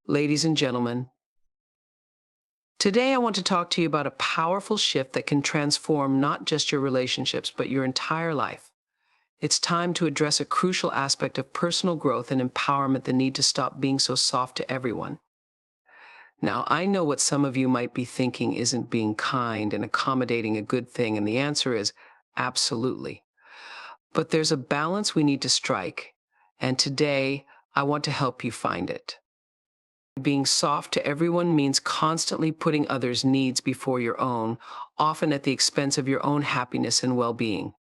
Ladies and gentlemen, today I want to talk to you about a powerful shift that can transform not just your relationships, but your entire life. It's time to address a crucial aspect of personal growth and empowerment: the need to stop being so soft to everyone. Now, I know what some of you might be thinking: isn't being kind and accommodating a good thing? And the answer is absolutely. But there's a balance we need to strike, and today I want to help you find it. Being soft to everyone means constantly putting others' needs before your own, often at the expense of your own happiness and well-being.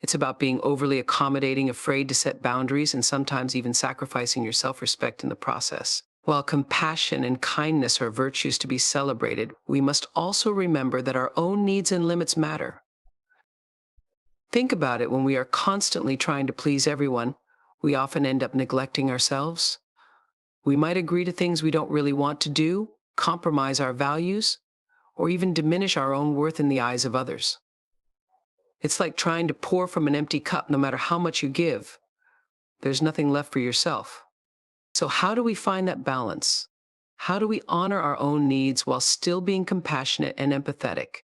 It's about being overly accommodating, afraid to set boundaries, and sometimes even sacrificing your self-respect in the process. While compassion and kindness are virtues to be celebrated, we must also remember that our own needs and limits matter. Think about it: when we are constantly trying to please everyone, we often end up neglecting ourselves. We might agree to things we don't really want to do, compromise our values, or even diminish our own worth in the eyes of others. It's like trying to pour from an empty cup. No matter how much you give, there's nothing left for yourself. So how do we find that balance? How do we honor our own needs while still being compassionate and empathetic?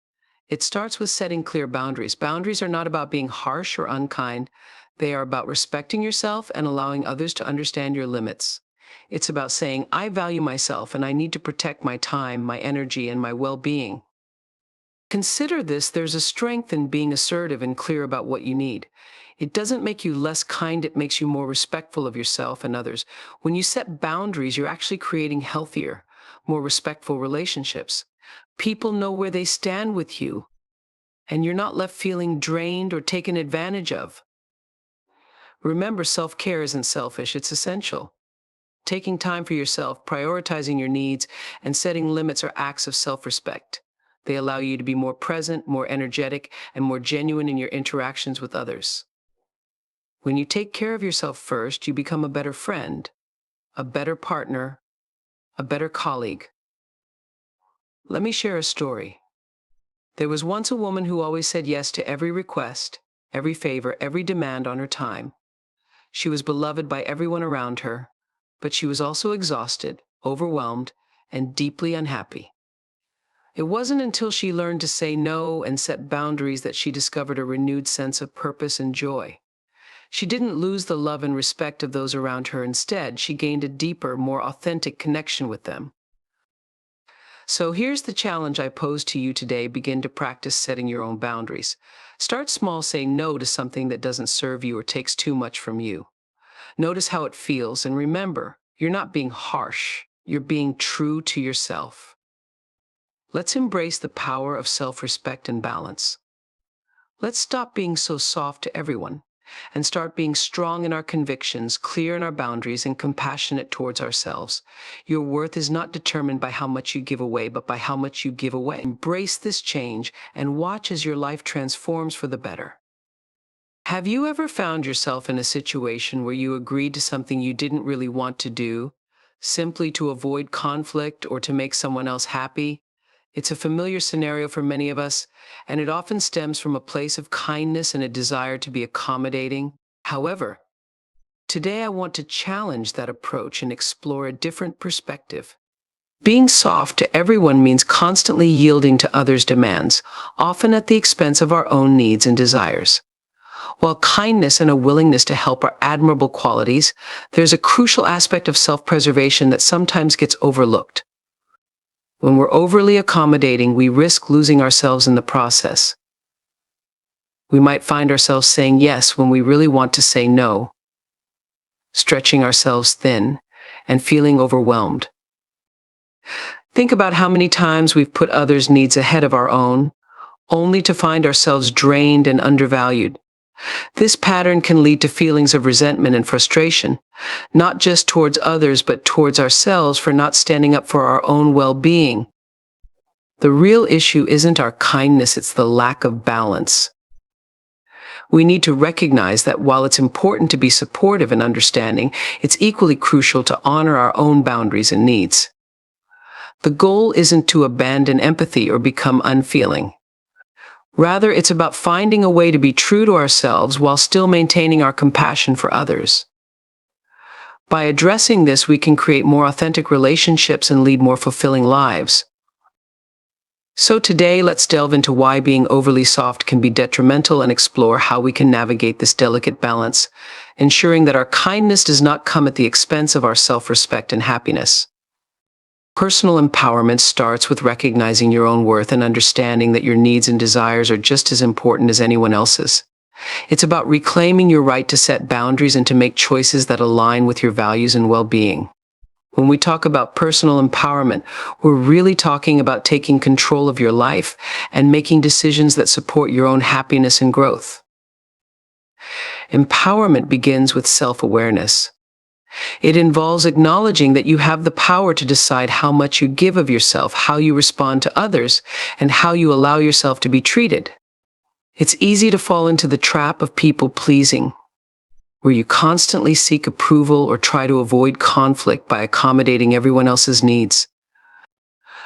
It starts with setting clear boundaries. Boundaries are not about being harsh or unkind. They are about respecting yourself and allowing others to understand your limits. It's about saying, I value myself and I need to protect my time, my energy, and my well-being. Consider this: there's a strength in being assertive and clear about what you need. It doesn't make you less kind, it makes you more respectful of yourself and others. When you set boundaries, you're actually creating healthier, more respectful relationships. People know where they stand with you, and you're not left feeling drained or taken advantage of. Remember, self-care isn't selfish, it's essential. Taking time for yourself, prioritizing your needs, and setting limits are acts of self-respect. They allow you to be more present, more energetic, and more genuine in your interactions with others. When you take care of yourself first, you become a better friend, a better partner, a better colleague. Let me share a story. There was once a woman who always said yes to every request, every favor, every demand on her time. She was beloved by everyone around her, but she was also exhausted, overwhelmed, and deeply unhappy. It wasn't until she learned to say no and set boundaries that she discovered a renewed sense of purpose and joy. She didn't lose the love and respect of those around her. Instead, she gained a deeper, more authentic connection with them. So here's the challenge I pose to you today: begin to practice setting your own boundaries. Start small, saying no to something that doesn't serve you or takes too much from you. Notice how it feels, and remember, you're not being harsh, you're being true to yourself. Let's embrace the power of self-respect and balance. Let's stop being so soft to everyone and start being strong in our convictions, clear in our boundaries, and compassionate towards ourselves. Your worth is not determined by how much you give away, but by how much you give away. Embrace this change and watch as your life transforms for the better. Have you ever found yourself in a situation where you agreed to something you didn't really want to do, simply to avoid conflict or to make someone else happy? It's a familiar scenario for many of us, and it often stems from a place of kindness and a desire to be accommodating. However, today I want to challenge that approach and explore a different perspective. Being soft to everyone means constantly yielding to others' demands, often at the expense of our own needs and desires. While kindness and a willingness to help are admirable qualities, there's a crucial aspect of self-preservation that sometimes gets overlooked. When we're overly accommodating, we risk losing ourselves in the process. We might find ourselves saying yes when we really want to say no, stretching ourselves thin, and feeling overwhelmed. Think about how many times we've put others' needs ahead of our own, only to find ourselves drained and undervalued. This pattern can lead to feelings of resentment and frustration, not just towards others, but towards ourselves for not standing up for our own well-being. The real issue isn't our kindness, it's the lack of balance. We need to recognize that while it's important to be supportive and understanding, it's equally crucial to honor our own boundaries and needs. The goal isn't to abandon empathy or become unfeeling. Rather, it's about finding a way to be true to ourselves while still maintaining our compassion for others. By addressing this, we can create more authentic relationships and lead more fulfilling lives. So today, let's delve into why being overly soft can be detrimental and explore how we can navigate this delicate balance, ensuring that our kindness does not come at the expense of our self-respect and happiness. Personal empowerment starts with recognizing your own worth and understanding that your needs and desires are just as important as anyone else's. It's about reclaiming your right to set boundaries and to make choices that align with your values and well-being. When we talk about personal empowerment, we're really talking about taking control of your life and making decisions that support your own happiness and growth. Empowerment begins with self-awareness. It involves acknowledging that you have the power to decide how much you give of yourself, how you respond to others, and how you allow yourself to be treated. It's easy to fall into the trap of people-pleasing, where you constantly seek approval or try to avoid conflict by accommodating everyone else's needs.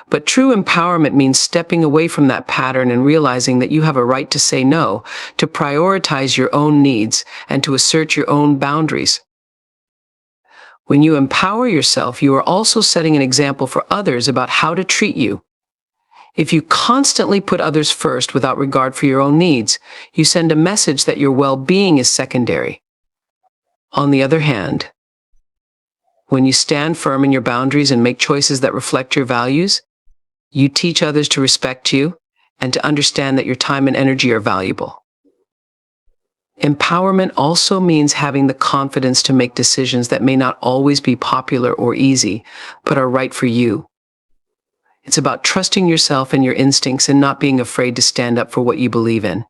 But true empowerment means stepping away from that pattern and realizing that you have a right to say no, to prioritize your own needs, and to assert your own boundaries. When you empower yourself, you are also setting an example for others about how to treat you. If you constantly put others first without regard for your own needs, you send a message that your well-being is secondary. On the other hand, when you stand firm in your boundaries and make choices that reflect your values, you teach others to respect you and to understand that your time and energy are valuable. Empowerment also means having the confidence to make decisions that may not always be popular or easy, but are right for you. It's about trusting yourself and your instincts and not being afraid to stand up for what you believe in.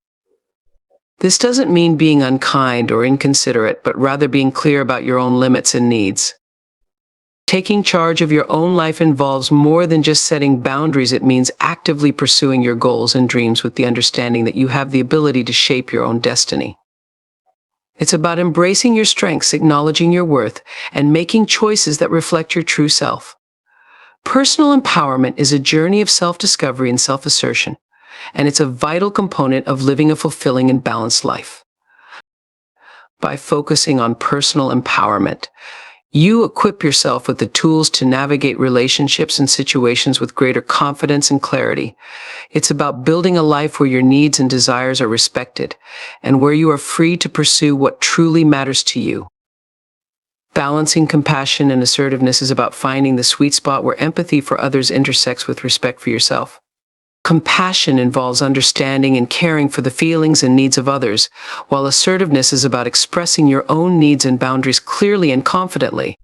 This doesn't mean being unkind or inconsiderate, but rather being clear about your own limits and needs. Taking charge of your own life involves more than just setting boundaries. It means actively pursuing your goals and dreams with the understanding that you have the ability to shape your own destiny. It's about embracing your strengths, acknowledging your worth, and making choices that reflect your true self. Personal empowerment is a journey of self-discovery and self-assertion, and it's a vital component of living a fulfilling and balanced life. By focusing on personal empowerment, you equip yourself with the tools to navigate relationships and situations with greater confidence and clarity. It's about building a life where your needs and desires are respected, and where you are free to pursue what truly matters to you. Balancing compassion and assertiveness is about finding the sweet spot where empathy for others intersects with respect for yourself. Compassion involves understanding and caring for the feelings and needs of others, while assertiveness is about expressing your own needs and boundaries clearly and confidently.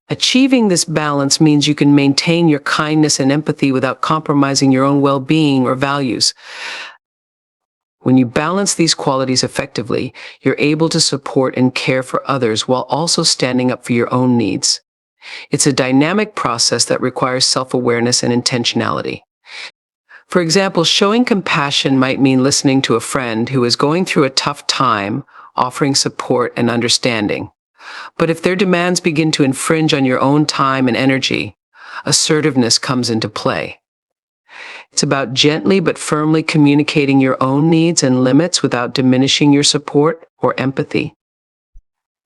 Achieving this balance means you can maintain your kindness and empathy without compromising your own well-being or values. When you balance these qualities effectively, you're able to support and care for others while also standing up for your own needs. It's a dynamic process that requires self-awareness and intentionality. For example, showing compassion might mean listening to a friend who is going through a tough time, offering support and understanding. But if their demands begin to infringe on your own time and energy, assertiveness comes into play. It's about gently but firmly communicating your own needs and limits without diminishing your support or empathy.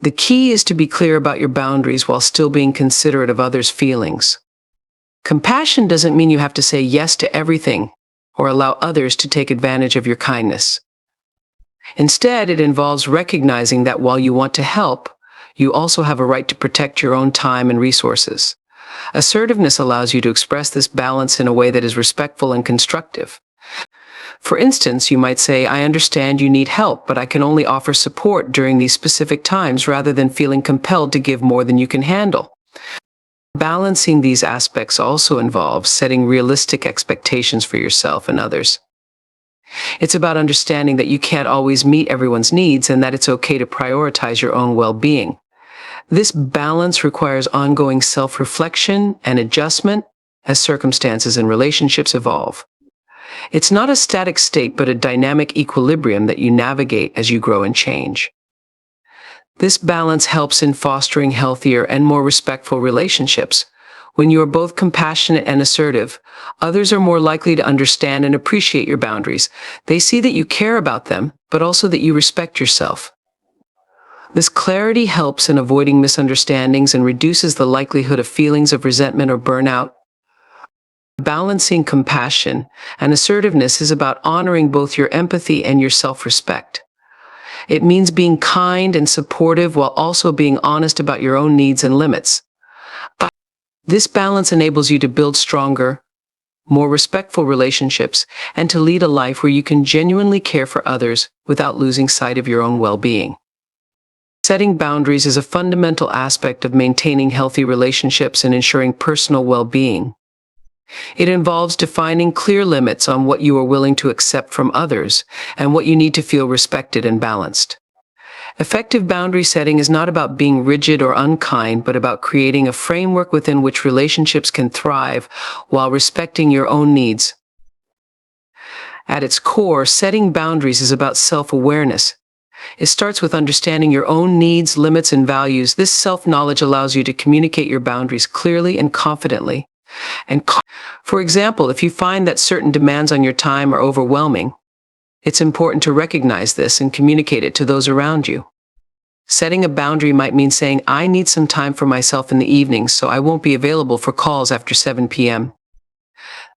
The key is to be clear about your boundaries while still being considerate of others' feelings. Compassion doesn't mean you have to say yes to everything or allow others to take advantage of your kindness. Instead, it involves recognizing that while you want to help, you also have a right to protect your own time and resources. Assertiveness allows you to express this balance in a way that is respectful and constructive. For instance, you might say, "I understand you need help, but I can only offer support during these specific times," rather than feeling compelled to give more than you can handle. Balancing these aspects also involves setting realistic expectations for yourself and others. It's about understanding that you can't always meet everyone's needs and that it's okay to prioritize your own well-being. This balance requires ongoing self-reflection and adjustment as circumstances and relationships evolve. It's not a static state, but a dynamic equilibrium that you navigate as you grow and change. This balance helps in fostering healthier and more respectful relationships. When you are both compassionate and assertive, others are more likely to understand and appreciate your boundaries. They see that you care about them, but also that you respect yourself. This clarity helps in avoiding misunderstandings and reduces the likelihood of feelings of resentment or burnout. Balancing compassion and assertiveness is about honoring both your empathy and your self-respect. It means being kind and supportive while also being honest about your own needs and limits. This balance enables you to build stronger, more respectful relationships and to lead a life where you can genuinely care for others without losing sight of your own well-being. Setting boundaries is a fundamental aspect of maintaining healthy relationships and ensuring personal well-being. It involves defining clear limits on what you are willing to accept from others and what you need to feel respected and balanced. Effective boundary setting is not about being rigid or unkind, but about creating a framework within which relationships can thrive while respecting your own needs. At its core, setting boundaries is about self-awareness. It starts with understanding your own needs, limits, and values. This self-knowledge allows you to communicate your boundaries clearly and confidently. For example, if you find that certain demands on your time are overwhelming, it's important to recognize this and communicate it to those around you. Setting a boundary might mean saying, "I need some time for myself in the evenings, so I won't be available for calls after 7 p.m."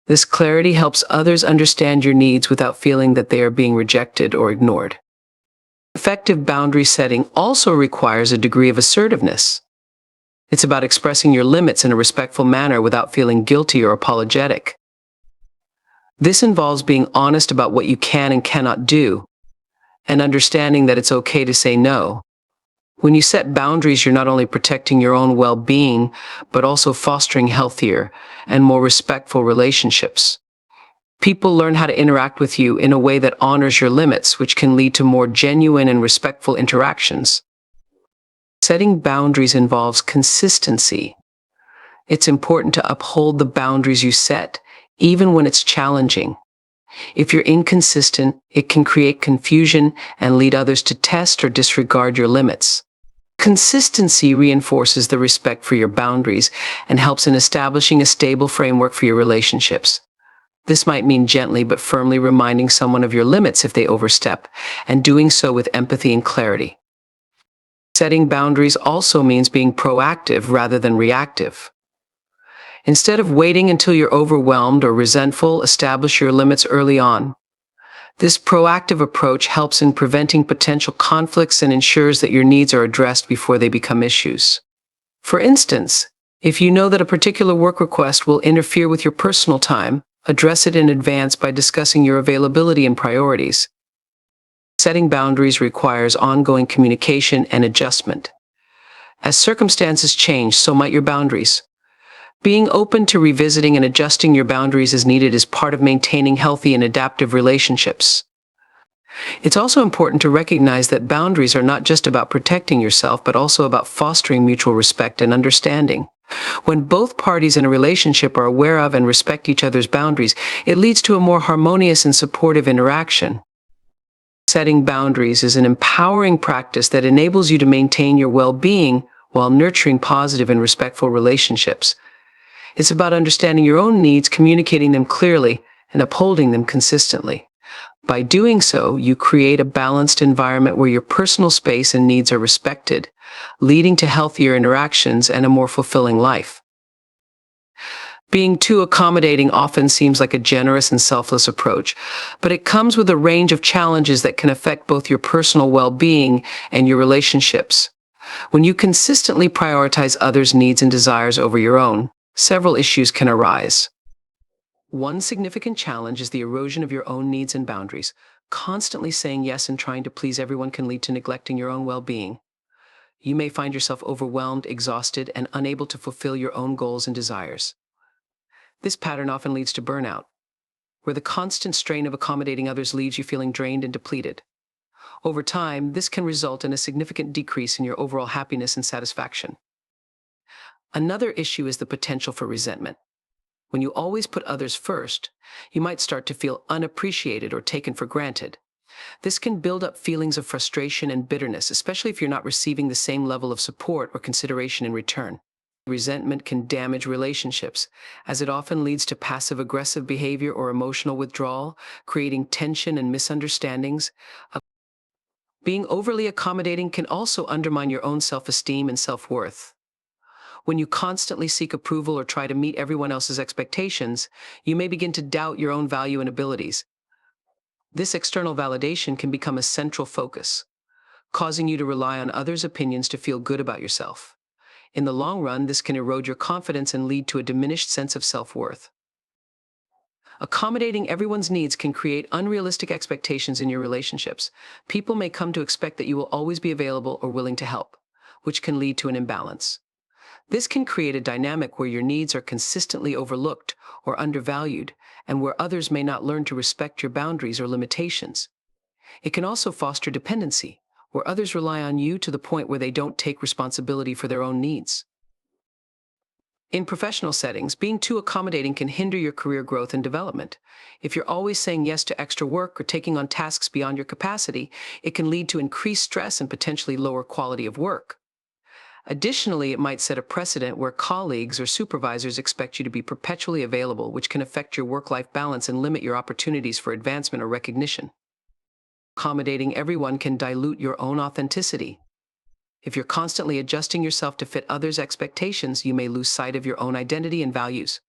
This clarity helps others understand your needs without feeling that they are being rejected or ignored. Effective boundary setting also requires a degree of assertiveness. It's about expressing your limits in a respectful manner without feeling guilty or apologetic. This involves being honest about what you can and cannot do, and understanding that it's okay to say no. When you set boundaries, you're not only protecting your own well-being, but also fostering healthier and more respectful relationships. People learn how to interact with you in a way that honors your limits, which can lead to more genuine and respectful interactions. Setting boundaries involves consistency. It's important to uphold the boundaries you set, even when it's challenging. If you're inconsistent, it can create confusion and lead others to test or disregard your limits. Consistency reinforces the respect for your boundaries and helps in establishing a stable framework for your relationships. This might mean gently but firmly reminding someone of your limits if they overstep, and doing so with empathy and clarity. Setting boundaries also means being proactive rather than reactive. Instead of waiting until you're overwhelmed or resentful, establish your limits early on. This proactive approach helps in preventing potential conflicts and ensures that your needs are addressed before they become issues. For instance, if you know that a particular work request will interfere with your personal time, address it in advance by discussing your availability and priorities. Setting boundaries requires ongoing communication and adjustment. As circumstances change, so might your boundaries. Being open to revisiting and adjusting your boundaries as needed is part of maintaining healthy and adaptive relationships. It's also important to recognize that boundaries are not just about protecting yourself, but also about fostering mutual respect and understanding. When both parties in a relationship are aware of and respect each other's boundaries, it leads to a more harmonious and supportive interaction. Setting boundaries is an empowering practice that enables you to maintain your well-being while nurturing positive and respectful relationships. It's about understanding your own needs, communicating them clearly, and upholding them consistently. By doing so, you create a balanced environment where your personal space and needs are respected, leading to healthier interactions and a more fulfilling life. Being too accommodating often seems like a generous and selfless approach, but it comes with a range of challenges that can affect both your personal well-being and your relationships. When you consistently prioritize others' needs and desires over your own, several issues can arise. One significant challenge is the erosion of your own needs and boundaries. Constantly saying yes and trying to please everyone can lead to neglecting your own well-being. You may find yourself overwhelmed, exhausted, and unable to fulfill your own goals and desires. This pattern often leads to burnout, where the constant strain of accommodating others leaves you feeling drained and depleted. Over time, this can result in a significant decrease in your overall happiness and satisfaction. Another issue is the potential for resentment. When you always put others first, you might start to feel unappreciated or taken for granted. This can build up feelings of frustration and bitterness, especially if you're not receiving the same level of support or consideration in return. Resentment can damage relationships, as it often leads to passive-aggressive behavior or emotional withdrawal, creating tension and misunderstandings. Being overly accommodating can also undermine your own self-esteem and self-worth. When you constantly seek approval or try to meet everyone else's expectations, you may begin to doubt your own value and abilities. This external validation can become a central focus, causing you to rely on others' opinions to feel good about yourself. In the long run, this can erode your confidence and lead to a diminished sense of self-worth. Accommodating everyone's needs can create unrealistic expectations in your relationships. People may come to expect that you will always be available or willing to help, which can lead to an imbalance. This can create a dynamic where your needs are consistently overlooked or undervalued, and where others may not learn to respect your boundaries or limitations. It can also foster dependency, where others rely on you to the point where they don't take responsibility for their own needs. In professional settings, being too accommodating can hinder your career growth and development. If you're always saying yes to extra work or taking on tasks beyond your capacity, it can lead to increased stress and potentially lower quality of work. Additionally, it might set a precedent where colleagues or supervisors expect you to be perpetually available, which can affect your work-life balance and limit your opportunities for advancement or recognition. Accommodating everyone can dilute your own authenticity. If you're constantly adjusting yourself to fit others' expectations, you may lose sight of your own identity and values.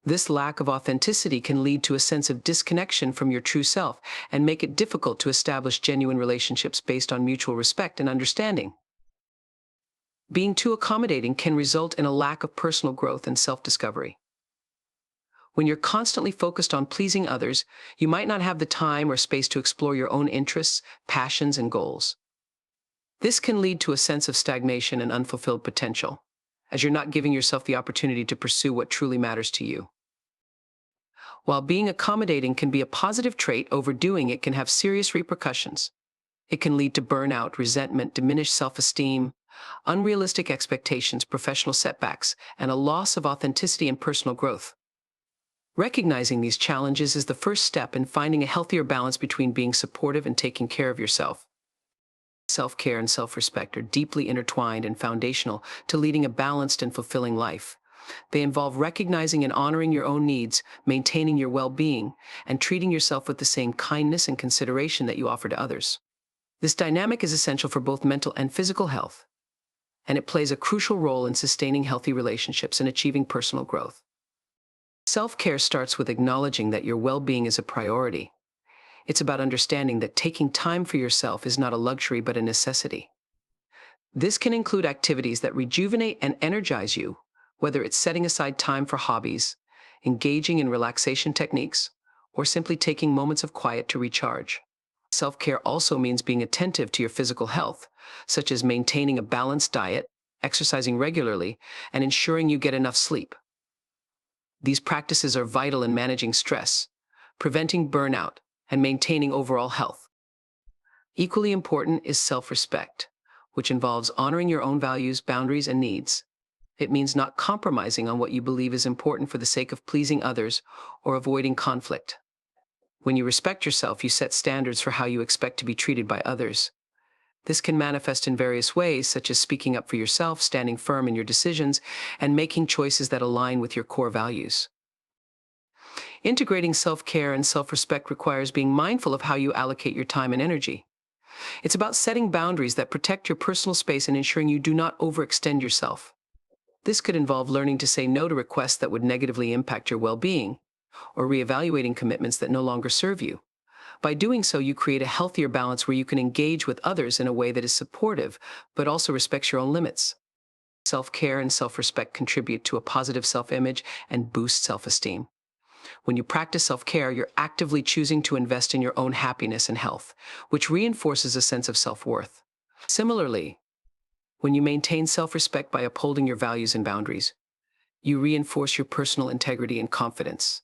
This lack of authenticity can lead to a sense of disconnection from your true self and make it difficult to establish genuine relationships based on mutual respect and understanding. Being too accommodating can result in a lack of personal growth and self-discovery. When you're constantly focused on pleasing others, you might not have the time or space to explore your own interests, passions, and goals. This can lead to a sense of stagnation and unfulfilled potential, as you're not giving yourself the opportunity to pursue what truly matters to you. While being accommodating can be a positive trait, overdoing it can have serious repercussions. It can lead to burnout, resentment, diminished self-esteem, unrealistic expectations, professional setbacks, and a loss of authenticity and personal growth. Recognizing these challenges is the first step in finding a healthier balance between being supportive and taking care of yourself. Self-care and self-respect are deeply intertwined and foundational to leading a balanced and fulfilling life. They involve recognizing and honoring your own needs, maintaining your well-being, and treating yourself with the same kindness and consideration that you offer to others. This dynamic is essential for both mental and physical health, and it plays a crucial role in sustaining healthy relationships and achieving personal growth. Self-care starts with acknowledging that your well-being is a priority. It's about understanding that taking time for yourself is not a luxury but a necessity. This can include activities that rejuvenate and energize you, whether it's setting aside time for hobbies, engaging in relaxation techniques, or simply taking moments of quiet to recharge. Self-care also means being attentive to your physical health, such as maintaining a balanced diet, exercising regularly, and ensuring you get enough sleep. These practices are vital in managing stress, preventing burnout, and maintaining overall health. Equally important is self-respect, which involves honoring your own values, boundaries, and needs. It means not compromising on what you believe is important for the sake of pleasing others or avoiding conflict. When you respect yourself, you set standards for how you expect to be treated by others. This can manifest in various ways, such as speaking up for yourself, standing firm in your decisions, and making choices that align with your core values. Integrating self-care and self-respect requires being mindful of how you allocate your time and energy. It's about setting boundaries that protect your personal space and ensuring you do not overextend yourself. This could involve learning to say no to requests that would negatively impact your well-being, or reevaluating commitments that no longer serve you. By doing so, you create a healthier balance where you can engage with others in a way that is supportive, but also respects your own limits. Self-care and self-respect contribute to a positive self-image and boost self-esteem. When you practice self-care, you're actively choosing to invest in your own happiness and health, which reinforces a sense of self-worth. Similarly, when you maintain self-respect by upholding your values and boundaries, you reinforce your personal integrity and confidence.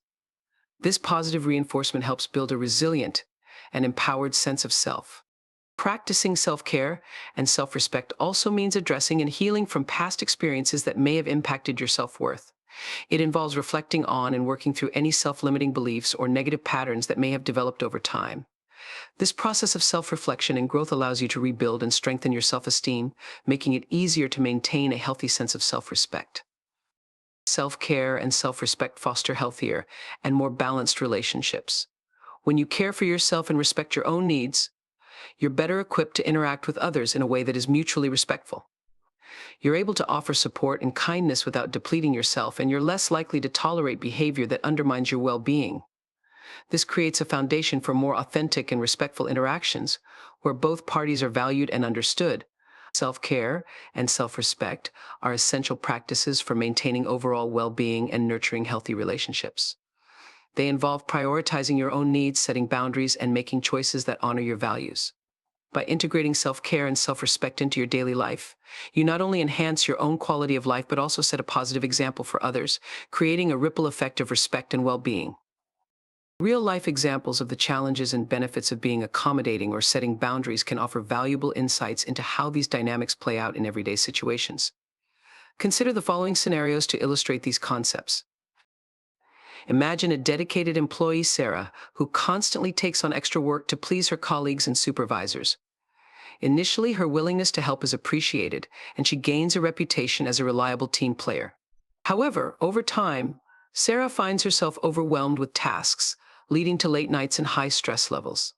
This positive reinforcement helps build a resilient and empowered sense of self. Practicing self-care and self-respect also means addressing and healing from past experiences that may have impacted your self-worth. It involves reflecting on and working through any self-limiting beliefs or negative patterns that may have developed over time. This process of self-reflection and growth allows you to rebuild and strengthen your self-esteem, making it easier to maintain a healthy sense of self-respect. Self-care and self-respect foster healthier and more balanced relationships. When you care for yourself and respect your own needs, you're better equipped to interact with others in a way that is mutually respectful. You're able to offer support and kindness without depleting yourself, and you're less likely to tolerate behavior that undermines your well-being. This creates a foundation for more authentic and respectful interactions, where both parties are valued and understood. Self-care and self-respect are essential practices for maintaining overall well-being and nurturing healthy relationships. They involve prioritizing your own needs, setting boundaries, and making choices that honor your values. By integrating self-care and self-respect into your daily life, you not only enhance your own quality of life but also set a positive example for others, creating a ripple effect of respect and well-being. Real-life examples of the challenges and benefits of being accommodating or setting boundaries can offer valuable insights into how these dynamics play out in everyday situations. Consider the following scenarios to illustrate these concepts. Imagine a dedicated employee, Sarah, who constantly takes on extra work to please her colleagues and supervisors. Initially, her willingness to help is appreciated, and she gains a reputation as a reliable team player. However, over time, Sarah finds herself overwhelmed with tasks, leading to late nights and high stress levels.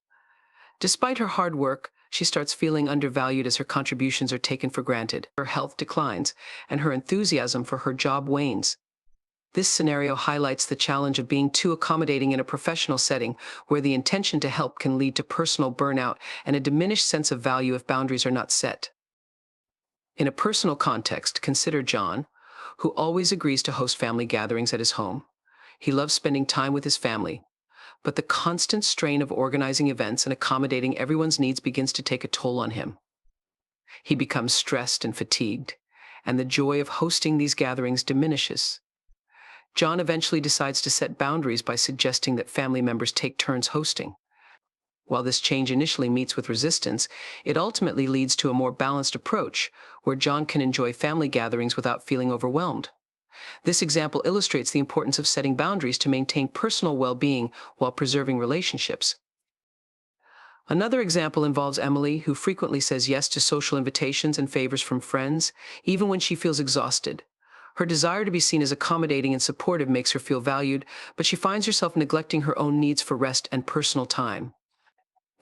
Despite her hard work, she starts feeling undervalued as her contributions are taken for granted. Her health declines, and her enthusiasm for her job wanes. This scenario highlights the challenge of being too accommodating in a professional setting, where the intention to help can lead to personal burnout and a diminished sense of value if boundaries are not set. In a personal context, consider John, who always agrees to host family gatherings at his home. He loves spending time with his family, but the constant strain of organizing events and accommodating everyone's needs begins to take a toll on him. He becomes stressed and fatigued, and the joy of hosting these gatherings diminishes. John eventually decides to set boundaries by suggesting that family members take turns hosting. While this change initially meets with resistance, it ultimately leads to a more balanced approach, where John can enjoy family gatherings without feeling overwhelmed. This example illustrates the importance of setting boundaries to maintain personal well-being while preserving relationships. Another example involves Emily, who frequently says yes to social invitations and favors from friends, even when she feels exhausted. Her desire to be seen as accommodating and supportive makes her feel valued, but she finds herself neglecting her own needs for rest and personal time.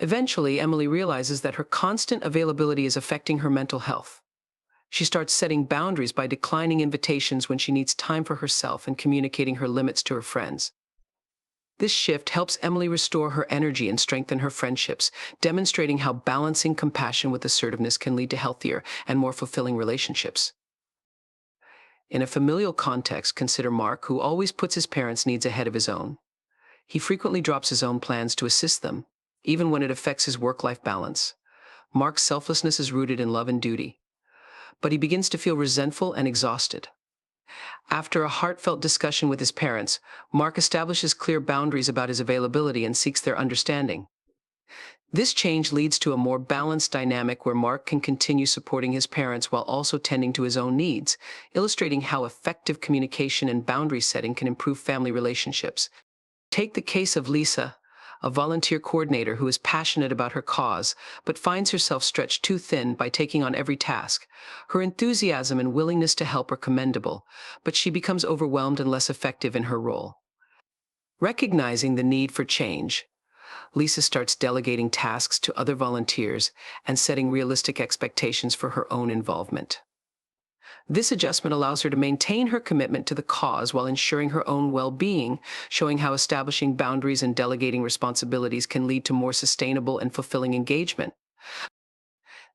Eventually, Emily realizes that her constant availability is affecting her mental health. She starts setting boundaries by declining invitations when she needs time for herself and communicating her limits to her friends. This shift helps Emily restore her energy and strengthen her friendships, demonstrating how balancing compassion with assertiveness can lead to healthier and more fulfilling relationships. In a familial context, consider Mark, who always puts his parents' needs ahead of his own. He frequently drops his own plans to assist them, even when it affects his work-life balance. Mark's selflessness is rooted in love and duty, but he begins to feel resentful and exhausted. After a heartfelt discussion with his parents, Mark establishes clear boundaries about his availability and seeks their understanding. This change leads to a more balanced dynamic where Mark can continue supporting his parents while also tending to his own needs, illustrating how effective communication and boundary setting can improve family relationships. Take the case of Lisa, a volunteer coordinator who is passionate about her cause, but finds herself stretched too thin by taking on every task. Her enthusiasm and willingness to help are commendable, but she becomes overwhelmed and less effective in her role. Recognizing the need for change, Lisa starts delegating tasks to other volunteers and setting realistic expectations for her own involvement. This adjustment allows her to maintain her commitment to the cause while ensuring her own well-being, showing how establishing boundaries and delegating responsibilities can lead to more sustainable and fulfilling engagement.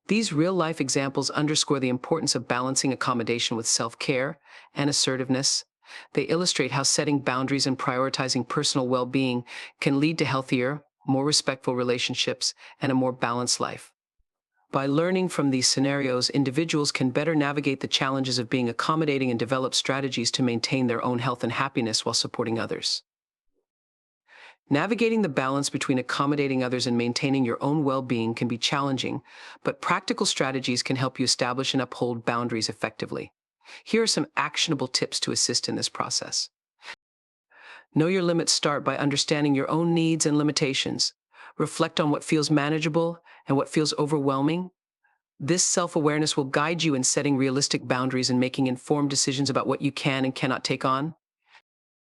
These real-life examples underscore the importance of balancing accommodation with self-care and assertiveness. They illustrate how setting boundaries and prioritizing personal well-being can lead to healthier, more respectful relationships and a more balanced life. By learning from these scenarios, individuals can better navigate the challenges of being accommodating and develop strategies to maintain their own health and happiness while supporting others. Navigating the balance between accommodating others and maintaining your own well-being can be challenging, but practical strategies can help you establish and uphold boundaries effectively. Here are some actionable tips to assist in this process. Know your limits. Start by understanding your own needs and limitations. Reflect on what feels manageable and what feels overwhelming. This self-awareness will guide you in setting realistic boundaries and making informed decisions about what you can and cannot take on.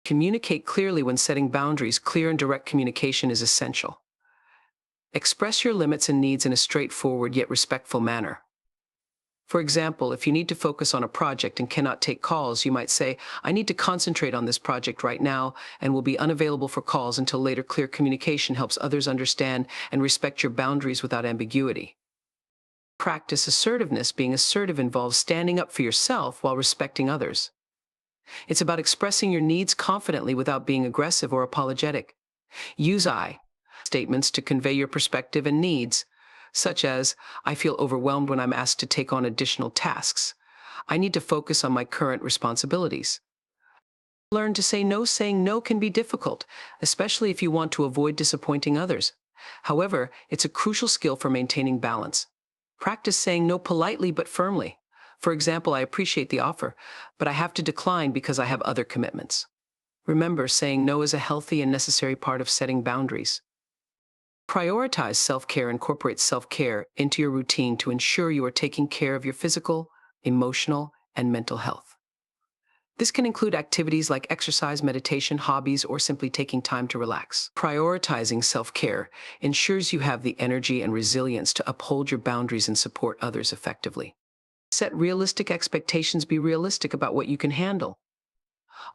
Communicate clearly when setting boundaries. Clear and direct communication is essential. Express your limits and needs in a straightforward yet respectful manner. For example, if you need to focus on a project and cannot take calls, you might say, "I need to concentrate on this project right now and will be unavailable for calls until later." Clear communication helps others understand and respect your boundaries without ambiguity. Practice assertiveness. Being assertive involves standing up for yourself while respecting others. It's about expressing your needs confidently without being aggressive or apologetic. Use I statements to convey your perspective and needs, such as, "I feel overwhelmed when I'm asked to take on additional tasks. I need to focus on my current responsibilities." Learn to say no. Saying no can be difficult, especially if you want to avoid disappointing others. However, it's a crucial skill for maintaining balance. Practice saying no politely but firmly. For example, "I appreciate the offer, but I have to decline because I have other commitments." Remember, saying no is a healthy and necessary part of setting boundaries. Prioritize self-care. Incorporate self-care into your routine to ensure you are taking care of your physical, emotional, and mental health. This can include activities like exercise, meditation, hobbies, or simply taking time to relax. Prioritizing self-care ensures you have the energy and resilience to uphold your boundaries and support others effectively. Set realistic expectations. Be realistic about what you can handle.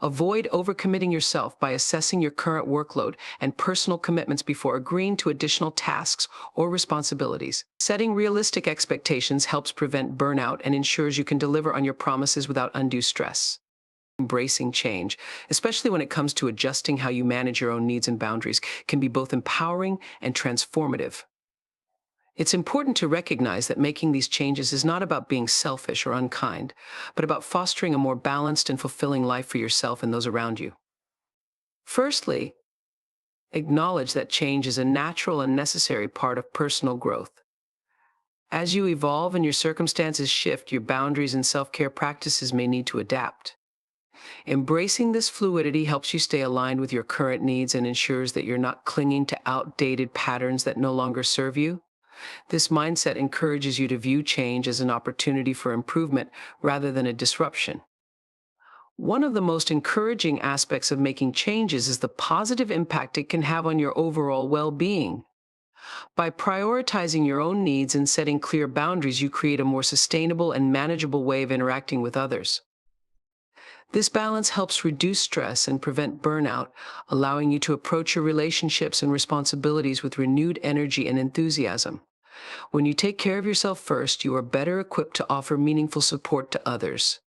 Avoid overcommitting yourself by assessing your current workload and personal commitments before agreeing to additional tasks or responsibilities. Setting realistic expectations helps prevent burnout and ensures you can deliver on your promises without undue stress. Embracing change, especially when it comes to adjusting how you manage your own needs and boundaries, can be both empowering and transformative. It's important to recognize that making these changes is not about being selfish or unkind, but about fostering a more balanced and fulfilling life for yourself and those around you. Firstly, acknowledge that change is a natural and necessary part of personal growth. As you evolve and your circumstances shift, your boundaries and self-care practices may need to adapt. Embracing this fluidity helps you stay aligned with your current needs and ensures that you're not clinging to outdated patterns that no longer serve you. This mindset encourages you to view change as an opportunity for improvement rather than a disruption. One of the most encouraging aspects of making changes is the positive impact it can have on your overall well-being. By prioritizing your own needs and setting clear boundaries, you create a more sustainable and manageable way of interacting with others. This balance helps reduce stress and prevent burnout, allowing you to approach your relationships and responsibilities with renewed energy and enthusiasm. When you take care of yourself first, you are better equipped to offer meaningful support to others.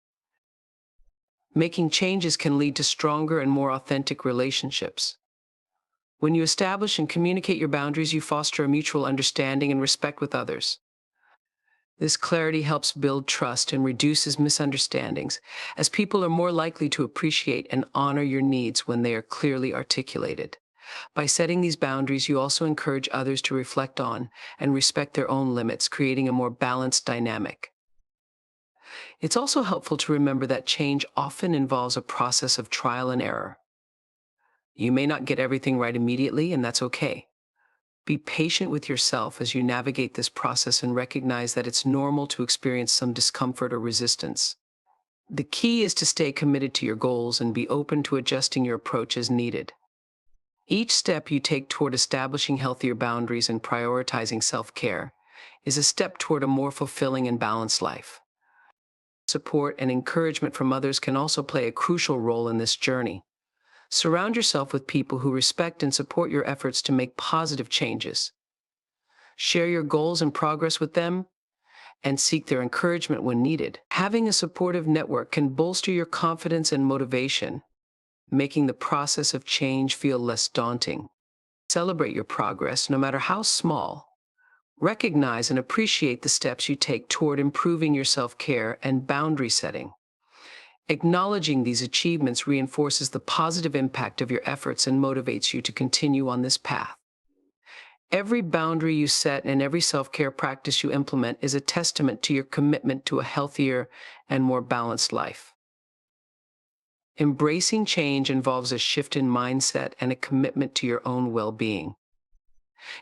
Making changes can lead to stronger and more authentic relationships. When you establish and communicate your boundaries, you foster a mutual understanding and respect with others. This clarity helps build trust and reduces misunderstandings, as people are more likely to appreciate and honor your needs when they are clearly articulated. By setting these boundaries, you also encourage others to reflect on and respect their own limits, creating a more balanced dynamic. It's also helpful to remember that change often involves a process of trial and error. You may not get everything right immediately, and that's okay. Be patient with yourself as you navigate this process and recognize that it's normal to experience some discomfort or resistance. The key is to stay committed to your goals and be open to adjusting your approach as needed. Each step you take toward establishing healthier boundaries and prioritizing self-care is a step toward a more fulfilling and balanced life. Support and encouragement from others can also play a crucial role in this journey. Surround yourself with people who respect and support your efforts to make positive changes. Share your goals and progress with them, and seek their encouragement when needed. Having a supportive network can bolster your confidence and motivation, making the process of change feel less daunting. Celebrate your progress, no matter how small. Recognize and appreciate the steps you take toward improving your self-care and boundary setting. Acknowledging these achievements reinforces the positive impact of your efforts and motivates you to continue on this path. Every boundary you set and every self-care practice you implement is a testament to your commitment to a healthier and more balanced life. Embracing change involves a shift in mindset and a commitment to your own well-being.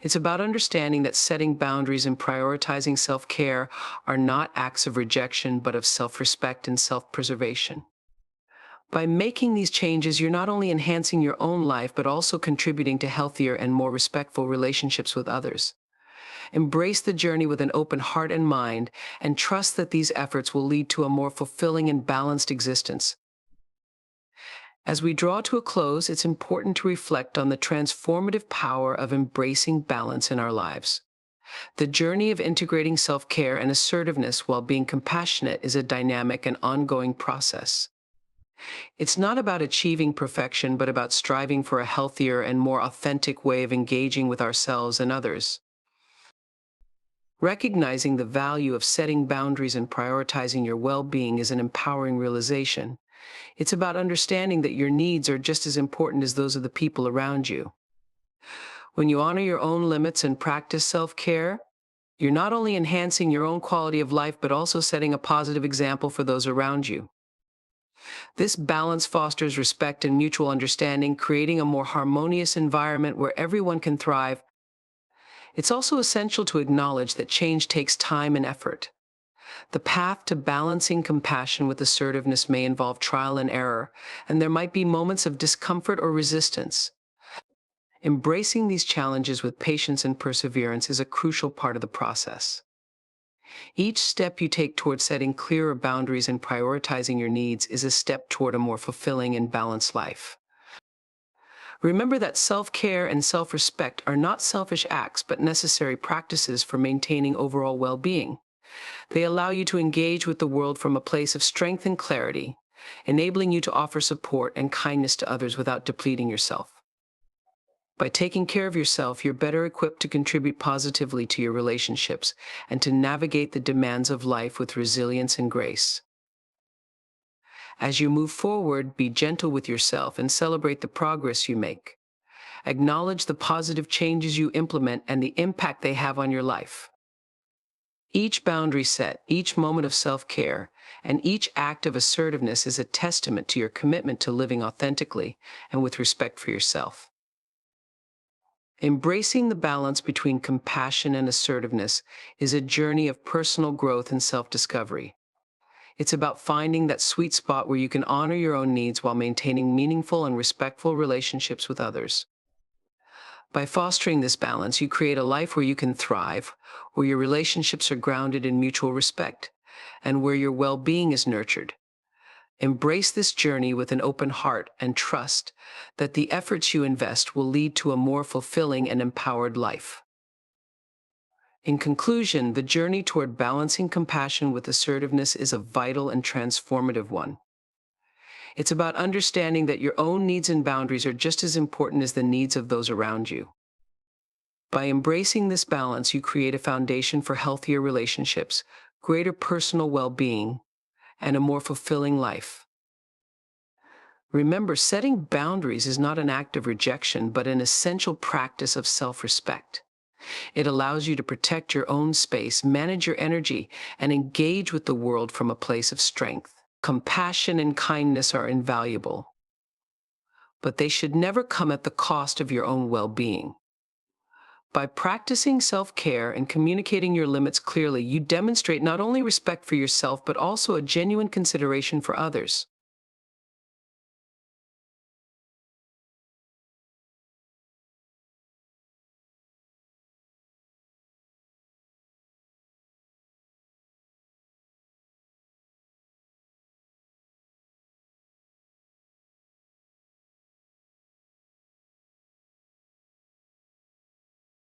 It's about understanding that setting boundaries and prioritizing self-care are not acts of rejection, but of self-respect and self-preservation. By making these changes, you're not only enhancing your own life, but also contributing to healthier and more respectful relationships with others. Embrace the journey with an open heart and mind, and trust that these efforts will lead to a more fulfilling and balanced existence. As we draw to a close, it's important to reflect on the transformative power of embracing balance in our lives. The journey of integrating self-care and assertiveness while being compassionate is a dynamic and ongoing process. It's not about achieving perfection, but about striving for a healthier and more authentic way of engaging with ourselves and others. Recognizing the value of setting boundaries and prioritizing your well-being is an empowering realization. It's about understanding that your needs are just as important as those of the people around you. When you honor your own limits and practice self-care, you're not only enhancing your own quality of life, but also setting a positive example for those around you. This balance fosters respect and mutual understanding, creating a more harmonious environment where everyone can thrive. It's also essential to acknowledge that change takes time and effort. The path to balancing compassion with assertiveness may involve trial and error, and there might be moments of discomfort or resistance. Embracing these challenges with patience and perseverance is a crucial part of the process. Each step you take toward setting clearer boundaries and prioritizing your needs is a step toward a more fulfilling and balanced life. Remember that self-care and self-respect are not selfish acts, but necessary practices for maintaining overall well-being. They allow you to engage with the world from a place of strength and clarity, enabling you to offer support and kindness to others without depleting yourself. By taking care of yourself, you're better equipped to contribute positively to your relationships and to navigate the demands of life with resilience and grace. As you move forward, be gentle with yourself and celebrate the progress you make. Acknowledge the positive changes you implement and the impact they have on your life. Each boundary set, each moment of self-care, and each act of assertiveness is a testament to your commitment to living authentically and with respect for yourself. Embracing the balance between compassion and assertiveness is a journey of personal growth and self-discovery. It's about finding that sweet spot where you can honor your own needs while maintaining meaningful and respectful relationships with others. By fostering this balance, you create a life where you can thrive, where your relationships are grounded in mutual respect, and where your well-being is nurtured. Embrace this journey with an open heart and trust that the efforts you invest will lead to a more fulfilling and empowered life. In conclusion, the journey toward balancing compassion with assertiveness is a vital and transformative one. It's about understanding that your own needs and boundaries are just as important as the needs of those around you. By embracing this balance, you create a foundation for healthier relationships, greater personal well-being, and a more fulfilling life. Remember, setting boundaries is not an act of rejection, but an essential practice of self-respect. It allows you to protect your own space, manage your energy, and engage with the world from a place of strength. Compassion and kindness are invaluable, but they should never come at the cost of your own well-being. By practicing self-care and communicating your limits clearly, you demonstrate not only respect for yourself, but also a genuine consideration for others.